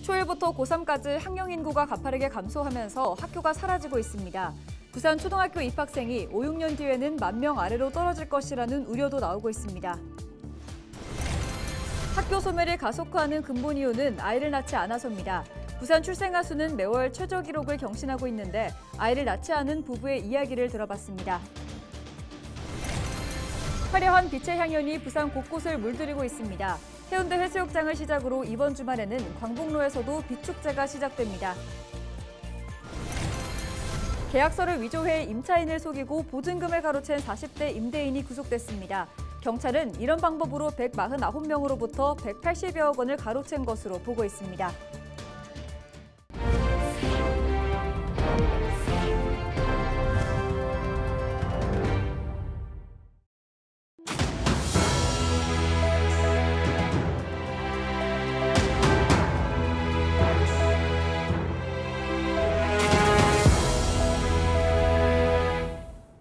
초1부터 고3까지 학령 인구가 가파르게 감소하면서 학교가 사라지고 있습니다. 부산 초등학교 입학생이 5, 6년 뒤에는 10,000명 아래로 떨어질 것이라는 우려도 나오고 있습니다. 학교 소멸이 가속화하는 근본 이유는 아이를 낳지 않아서입니다. 부산 출생아 수는 매월 최저 기록을 경신하고 있는데 아이를 낳지 않은 부부의 이야기를 들어봤습니다. 화려한 빛의 향연이 부산 곳곳을 물들이고 있습니다. 해운대 해수욕장을 시작으로 이번 주말에는 광복로에서도 빛축제가 시작됩니다. 계약서를 위조해 임차인을 속이고 보증금을 가로챈 40대 임대인이 구속됐습니다. 경찰은 이런 방법으로 149명으로부터 180여억 원을 가로챈 것으로 보고 있습니다.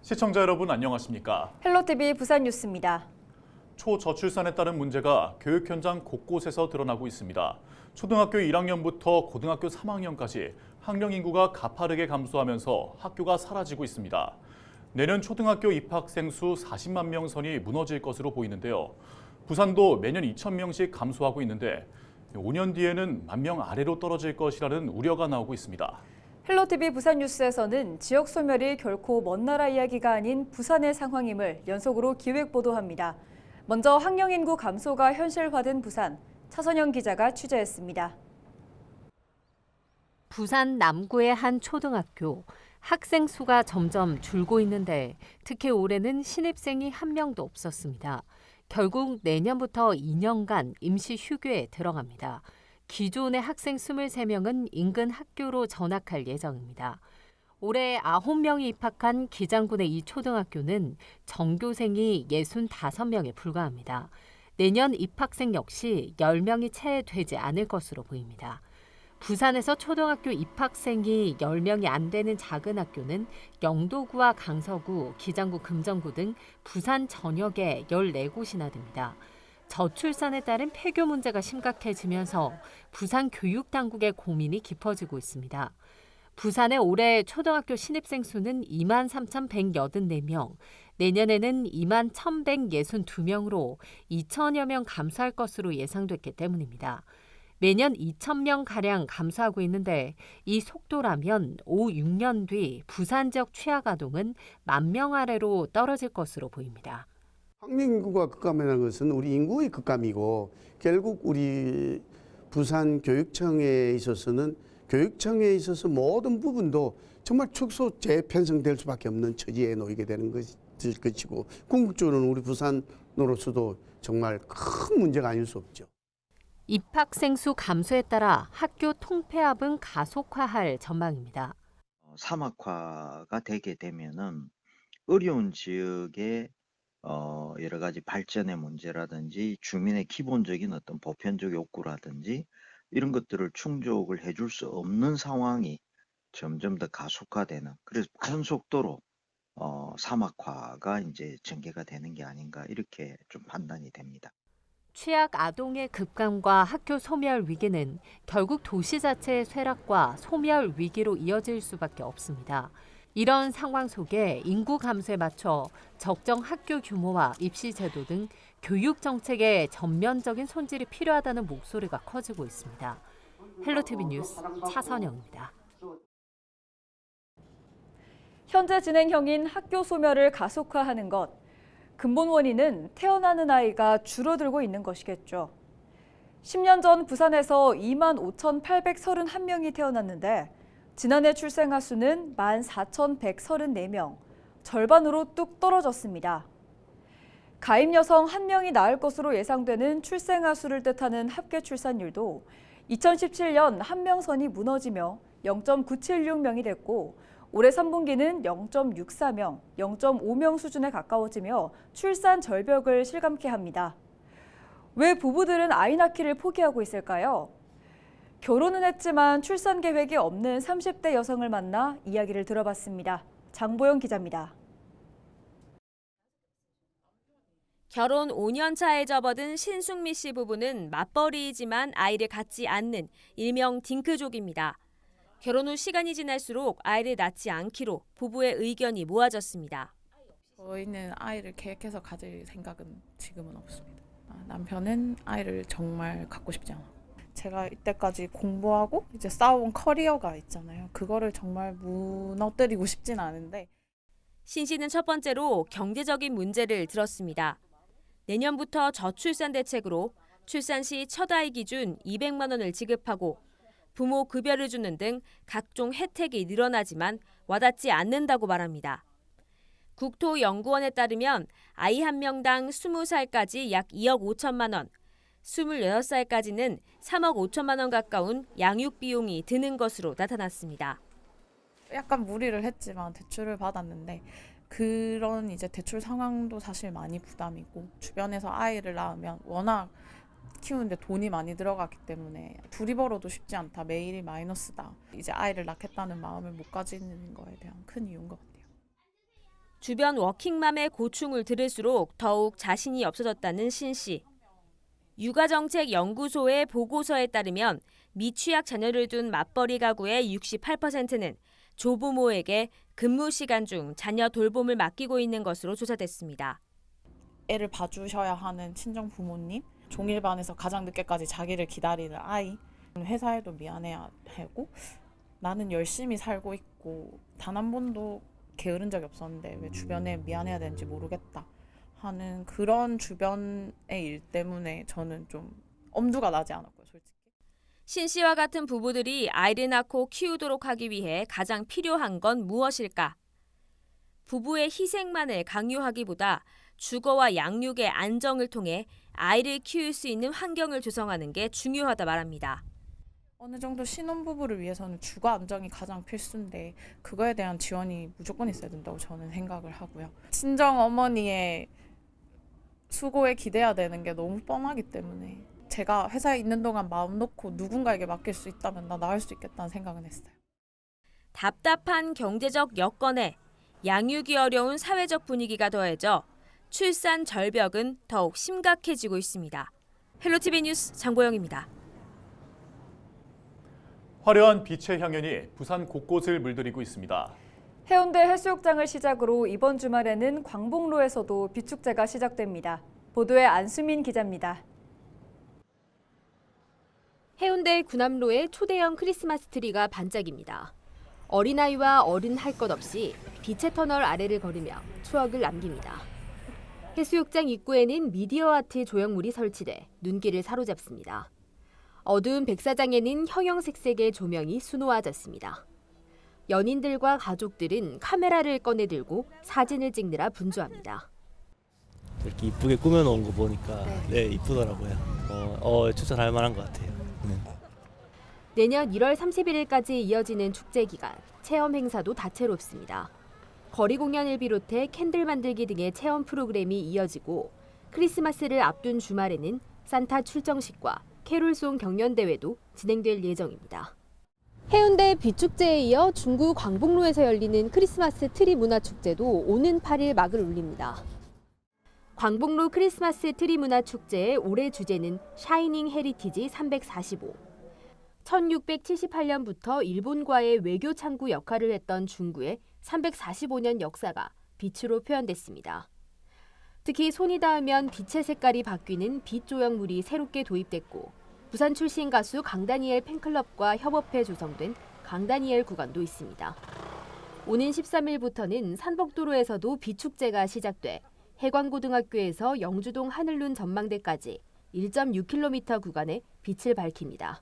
시청자 여러분 안녕하십니까? 헬로티비 부산 뉴스입니다. 초저출산에 따른 문제가 교육 현장 곳곳에서 드러나고 있습니다. 초등학교 1학년부터 고등학교 3학년까지 학령 인구가 가파르게 감소하면서 학교가 사라지고 있습니다. 내년 초등학교 입학생 수 40만 명 선이 무너질 것으로 보이는데요. 부산도 매년 2,000명씩 감소하고 있는데 5년 뒤에는 10,000명 아래로 떨어질 것이라는 우려가 나오고 있습니다. 헬로티비 부산 뉴스에서는 지역 소멸이 결코 먼 나라 이야기가 아닌 부산의 상황임을 연속으로 기획 보도합니다. 먼저 학령 인구 감소가 현실화된 부산, 차선영 기자가 취재했습니다. 부산 남구의 한 초등학교, 학생 수가 점점 줄고 있는데 특히 올해는 신입생이 한 명도 없었습니다. 결국 내년부터 2년간 임시 휴교에 들어갑니다. 기존의 학생 23명은 인근 학교로 전학할 예정입니다. 올해 9명이 입학한 기장군의 이 초등학교는 전교생이 65명에 불과합니다. 내년 입학생 역시 10명이 채 되지 않을 것으로 보입니다. 부산에서 초등학교 입학생이 10명이 안 되는 작은 학교는 영도구와 강서구, 기장구, 금정구 등 부산 전역에 14곳이나 됩니다. 저출산에 따른 폐교 문제가 심각해지면서 부산 교육당국의 고민이 깊어지고 있습니다. 부산의 올해 초등학교 신입생 수는 23,184명, 내년에는 21,162명으로 2천여 명 감소할 것으로 예상됐기 때문입니다. 매년 2,000명가량 감소하고 있는데 이 속도라면 5, 6년 뒤 부산 지역 취약 아동은 10,000명 아래로 떨어질 것으로 보입니다. 학령 인구가 급감하는 것은 우리 인구의 급감이고 결국 우리 부산 교육청에 있어서는 교육청에 있어서 모든 부분도 정말 축소 재편성될 수밖에 없는 처지에 놓이게 되는 것이고 궁극적으로는 우리 부산으로서도 정말 큰 문제가 아닐 수 없죠. 입학생 수 감소에 따라 학교 통폐합은 가속화할 전망입니다. 사막화가 되게 되면은 어려운 지역에 여러 가지 발전의 문제라든지 주민의 기본적인 어떤 보편적 욕구라든지 이런 것들을 충족을 해줄 수 없는 상황이 점점 더 가속화되는, 그래서 빠른 속도로 사막화가 이제 전개가 되는 게 아닌가 이렇게 좀 판단이 됩니다. 취약 아동의 급감과 학교 소멸 위기는 결국 도시 자체의 쇠락과 소멸 위기로 이어질 수밖에 없습니다. 이런 상황 속에 인구 감소에 맞춰 적정 학교 규모와 입시 제도 등 교육 정책의 전면적인 손질이 필요하다는 목소리가 커지고 있습니다. 헬로티비 뉴스 차선영입니다. 현재 진행형인 학교 소멸을 가속화하는 것. 근본 원인은 태어나는 아이가 줄어들고 있는 것이겠죠. 10년 전 부산에서 25,831명이 태어났는데 지난해 출생아 수는 14,134명, 절반으로 뚝 떨어졌습니다. 가임 여성 1명이 낳을 것으로 예상되는 출생아 수를 뜻하는 합계 출산율도 2017년 1명 선이 무너지며 0.976명이 됐고 올해 3분기는 0.64명, 0.5명 수준에 가까워지며 출산 절벽을 실감케 합니다. 왜 부부들은 아이 낳기를 포기하고 있을까요? 결혼은 했지만 출산 계획이 없는 30대 여성을 만나 이야기를 들어봤습니다. 장보영 기자입니다. 결혼 5년 차에 접어든 신숙미 씨 부부는 맞벌이이지만 아이를 갖지 않는 일명 딩크족입니다. 결혼 후 시간이 지날수록 아이를 낳지 않기로 부부의 의견이 모아졌습니다. 저희는 아이를 계획해서 가질 생각은 지금은 없습니다. 남편은 아이를 정말 갖고 싶지 않아요. 제가 이때까지 공부하고 이제 쌓아온 커리어가 있잖아요. 그거를 정말 무너뜨리고 싶진 않은데. 신 씨는 첫 번째로 경제적인 문제를 들었습니다. 내년부터 저출산 대책으로 출산 시 첫 아이 기준 200만 원을 지급하고 부모 급여를 주는 등 각종 혜택이 늘어나지만 와닿지 않는다고 말합니다. 국토연구원에 따르면 아이 한 명당 20살까지 약 2억 5천만 원, 26살까지는 3억 5천만 원 가까운 양육 비용이 드는 것으로 나타났습니다. 약간 무리를 했지만 대출을 받았는데 그런 이제 대출 상황도 사실 많이 부담이고 주변에서 아이를 낳으면 워낙 키우는데 돈이 많이 들어가기 때문에 둘이 벌어도 쉽지 않다. 매일이 마이너스다. 이제 아이를 낳겠다는 마음을 못 가지는 거에 대한 큰 이유인 것 같아요. 주변 워킹맘의 고충을 들을수록 더욱 자신이 없어졌다는 신 씨. 육아정책연구소의 보고서에 따르면 미취학 자녀를 둔 맞벌이 가구의 68%는 조부모에게 근무 시간 중 자녀 돌봄을 맡기고 있는 것으로 조사됐습니다. 애를 봐주셔야 하는 친정 부모님, 종일반에서 가장 늦게까지 자기를 기다리는 아이, 회사에도 미안해야 하고 나는 열심히 살고 있고 단 한 번도 게으른 적이 없었는데 왜 주변에 미안해야 되는지 모르겠다 하는 그런 주변의 일 때문에 저는 좀 엄두가 나지 않았고요, 솔직히. 신 씨와 같은 부부들이 아이를 낳고 키우도록 하기 위해 가장 필요한 건 무엇일까? 부부의 희생만을 강요하기보다 주거와 양육의 안정을 통해 아이를 키울 수 있는 환경을 조성하는 게 중요하다 말합니다. 어느 정도 신혼부부를 위해서는 주거 안정이 가장 필수인데 그거에 대한 지원이 무조건 있어야 된다고 저는 생각을 하고요. 친정 어머니의 수고에 기대야 되는 게 너무 뻔하기 때문에 제가 회사에 있는 동안 마음 놓고 누군가에게 맡길 수 있다면 나 나을 수 있겠다는 생각은 했어요. 답답한 경제적 여건에 양육이 어려운 사회적 분위기가 더해져 출산 절벽은 더욱 심각해지고 있습니다. 헬로티비 뉴스 장보영입니다. 화려한 빛의 향연이 부산 곳곳을 물들이고 있습니다. 해운대 해수욕장을 시작으로 이번 주말에는 광복로에서도 빛축제가 시작됩니다. 보도에 안수민 기자입니다. 해운대 구남로에 초대형 크리스마스 트리가 반짝입니다. 어린아이와 어른 할 것 없이 빛의 터널 아래를 걸으며 추억을 남깁니다. 해수욕장 입구에는 미디어 아트 조형물이 설치돼 눈길을 사로잡습니다. 어두운 백사장에는 형형색색의 조명이 수놓아졌습니다. 연인들과 가족들은 카메라를 꺼내들고 사진을 찍느라 분주합니다. 이렇게 이쁘게 꾸며놓은 거 보니까 네 이쁘더라고요. 추천할 만한 것 같아요. 내년 1월 31일까지 이어지는 축제 기간, 체험 행사도 다채롭습니다. 거리 공연을 비롯해 캔들 만들기 등의 체험 프로그램이 이어지고 크리스마스를 앞둔 주말에는 산타 출정식과 캐롤송 경연대회도 진행될 예정입니다. 해운대 빛축제에 이어 중구 광복로에서 열리는 크리스마스 트리 문화축제도 오는 8일 막을 올립니다. 광복로 크리스마스 트리 문화축제의 올해 주제는 샤이닝 헤리티지 345. 1678년부터 일본과의 외교 창구 역할을 했던 중구의 345년 역사가 빛으로 표현됐습니다. 특히 손이 닿으면 빛의 색깔이 바뀌는 빛 조형물이 새롭게 도입됐고 부산 출신 가수 강다니엘 팬클럽과 협업해 조성된 강다니엘 구간도 있습니다. 오는 13일부터는 산복도로에서도 빛축제가 시작돼 해관고등학교에서 영주동 하늘눈 전망대까지 1.6km 구간에 빛을 밝힙니다.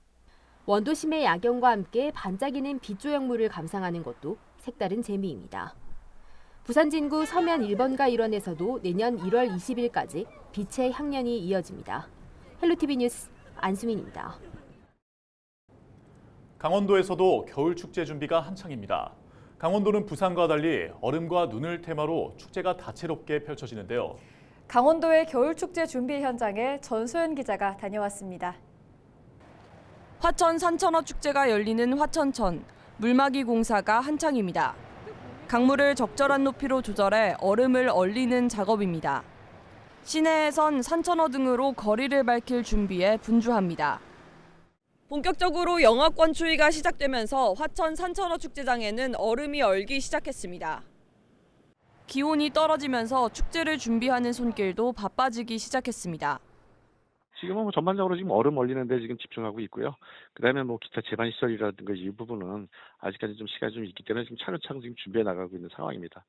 원도심의 야경과 함께 반짝이는 빛 조형물을 감상하는 것도 색다른 재미입니다. 부산 진구 서면 1번가 일원에서도 내년 1월 20일까지 빛의 향연이 이어집니다. 헬로티비 뉴스 안수민입니다. 강원도에서도 겨울 축제 준비가 한창입니다. 강원도는 부산과 달리 얼음과 눈을 테마로 축제가 다채롭게 펼쳐지는데요. 강원도의 겨울축제 준비 현장에 전소연 기자가 다녀왔습니다. 화천 산천어 축제가 열리는 화천천, 물막이 공사가 한창입니다. 강물을 적절한 높이로 조절해 얼음을 얼리는 작업입니다. 시내에선 산천어 등으로 거리를 밝힐 준비에 분주합니다. 본격적으로 영하권 추위가 시작되면서 화천 산천어 축제장에는 얼음이 얼기 시작했습니다. 기온이 떨어지면서 축제를 준비하는 손길도 바빠지기 시작했습니다. 지금은 뭐 전반적으로 지금 얼음 얼리는데 지금 집중하고 있고요. 그다음에 뭐 기타 제반 시설이라든가 이 부분은 아직까지 좀 시간이 좀 있기 때문에 지금 차근차근 지금 준비해 나가고 있는 상황입니다.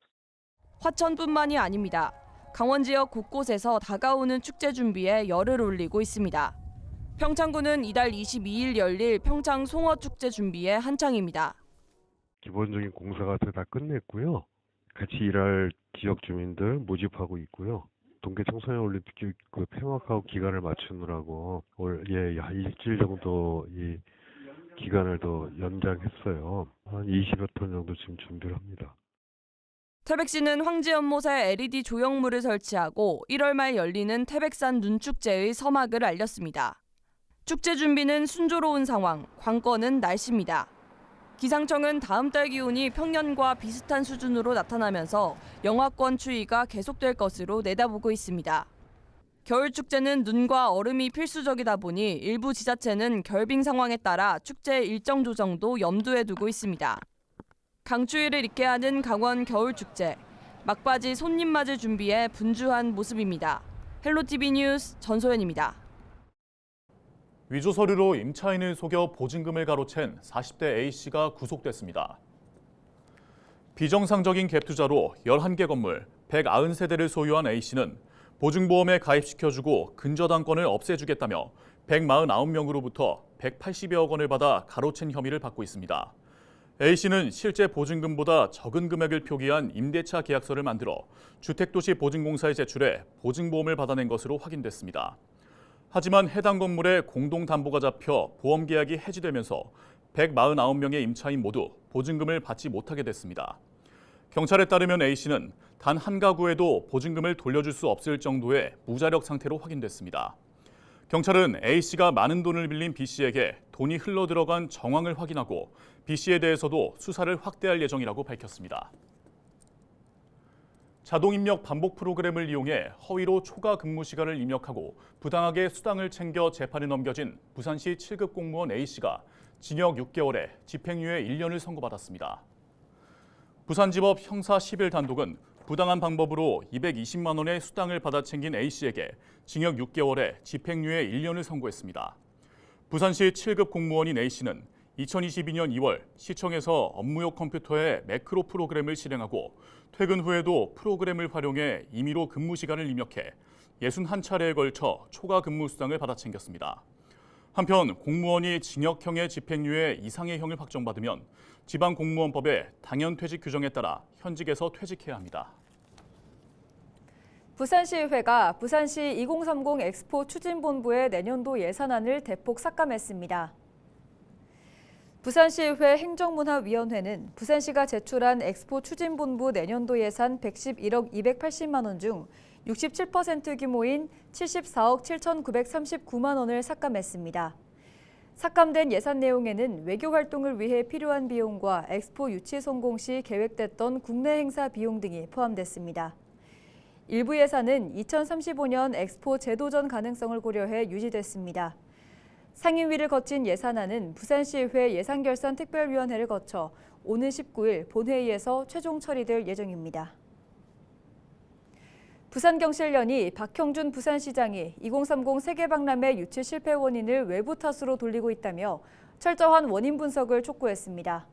화천뿐만이 아닙니다. 강원 지역 곳곳에서 다가오는 축제 준비에 열을 올리고 있습니다. 평창군은 이달 22일 열릴 평창 송어 축제 준비에 한창입니다. 기본적인 공사 같은 다 끝냈고요. 같이 일할 지역 주민들 모집하고 있고요. 동계 청소년 올림픽 그 폐막하고 기간을 맞추느라고 한 일주일 정도 이 기간을 더 연장했어요. 한 20여 톤 정도 지금 준비를 합니다. 태백시는 황지연못에 LED 조형물을 설치하고 1월 말 열리는 태백산 눈축제의 서막을 알렸습니다. 축제 준비는 순조로운 상황, 관건은 날씨입니다. 기상청은 다음 달 기온이 평년과 비슷한 수준으로 나타나면서 영하권 추위가 계속될 것으로 내다보고 있습니다. 겨울 축제는 눈과 얼음이 필수적이다 보니 일부 지자체는 결빙 상황에 따라 축제 일정 조정도 염두에 두고 있습니다. 강추위를 잊게 하는 강원 겨울 축제, 막바지 손님 맞을 준비에 분주한 모습입니다. 헬로티비 뉴스 전소연입니다. 위조 서류로 임차인을 속여 보증금을 가로챈 40대 A씨가 구속됐습니다. 비정상적인 갭 투자로 11개 건물 190세대를 소유한 A씨는 보증보험에 가입시켜주고 근저당권을 없애주겠다며 149명으로부터 180여억 원을 받아 가로챈 혐의를 받고 있습니다. A씨는 실제 보증금보다 적은 금액을 표기한 임대차 계약서를 만들어 주택도시보증공사에 제출해 보증보험을 받아낸 것으로 확인됐습니다. 하지만 해당 건물에 공동담보가 잡혀 보험계약이 해지되면서 149명의 임차인 모두 보증금을 받지 못하게 됐습니다. 경찰에 따르면 A씨는 단 한 가구에도 보증금을 돌려줄 수 없을 정도의 무자력 상태로 확인됐습니다. 경찰은 A씨가 많은 돈을 빌린 B씨에게 돈이 흘러들어간 정황을 확인하고 B씨에 대해서도 수사를 확대할 예정이라고 밝혔습니다. 자동입력 반복 프로그램을 이용해 허위로 초과 근무 시간을 입력하고 부당하게 수당을 챙겨 재판에 넘겨진 부산시 7급 공무원 A씨가 징역 6개월에 집행유예 1년을 선고받았습니다. 부산지법 형사 10일 단독은 부당한 방법으로 220만 원의 수당을 받아 챙긴 A씨에게 징역 6개월에 집행유예 1년을 선고했습니다. 부산시 7급 공무원인 A씨는 2022년 2월 시청에서 업무용 컴퓨터에 매크로 프로그램을 실행하고 퇴근 후에도 프로그램을 활용해 임의로 근무 시간을 입력해 61차례에 걸쳐 초과 근무 수당을 받아 챙겼습니다. 한편 공무원이 징역형의 집행유예 이상의 형을 확정받으면 지방공무원법의 당연퇴직 규정에 따라 현직에서 퇴직해야 합니다. 부산시의회가 부산시 2030 엑스포 추진본부의 내년도 예산안을 대폭 삭감했습니다. 부산시의회 행정문화위원회는 부산시가 제출한 엑스포 추진본부 내년도 예산 111억 280만 원 중 67% 규모인 74억 7,939만 원을 삭감했습니다. 삭감된 예산 내용에는 외교 활동을 위해 필요한 비용과 엑스포 유치 성공 시 계획됐던 국내 행사 비용 등이 포함됐습니다. 일부 예산은 2035년 엑스포 재도전 가능성을 고려해 유지됐습니다. 상임위를 거친 예산안은 부산시의회 예산결산특별위원회를 거쳐 오는 19일 본회의에서 최종 처리될 예정입니다. 부산경실련이 박형준 부산시장이 2030 세계박람회 유치 실패 원인을 외부 탓으로 돌리고 있다며 철저한 원인 분석을 촉구했습니다.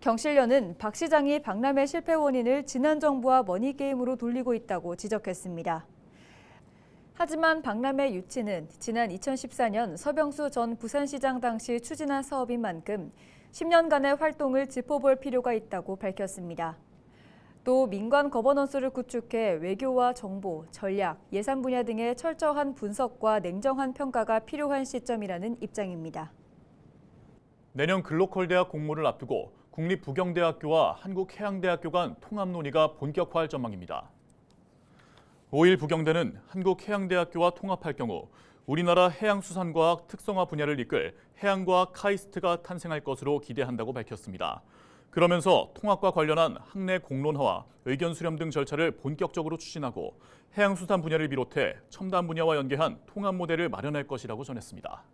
경실련은 박 시장이 박람회 실패 원인을 지난 정부와 머니게임으로 돌리고 있다고 지적했습니다. 하지만 박람회 유치는 지난 2014년 서병수 전 부산시장 당시 추진한 사업인 만큼 10년간의 활동을 짚어볼 필요가 있다고 밝혔습니다. 또 민관 거버넌스를 구축해 외교와 정보, 전략, 예산 분야 등의 철저한 분석과 냉정한 평가가 필요한 시점이라는 입장입니다. 내년 글로컬 대학 공모를 앞두고 국립부경대학교와 한국해양대학교 간 통합 논의가 본격화할 전망입니다. 5일 부경대는 한국해양대학교와 통합할 경우 우리나라 해양수산과학 특성화 분야를 이끌 해양과학 카이스트가 탄생할 것으로 기대한다고 밝혔습니다. 그러면서 통합과 관련한 학내 공론화와 의견 수렴 등 절차를 본격적으로 추진하고 해양수산 분야를 비롯해 첨단 분야와 연계한 통합 모델을 마련할 것이라고 전했습니다.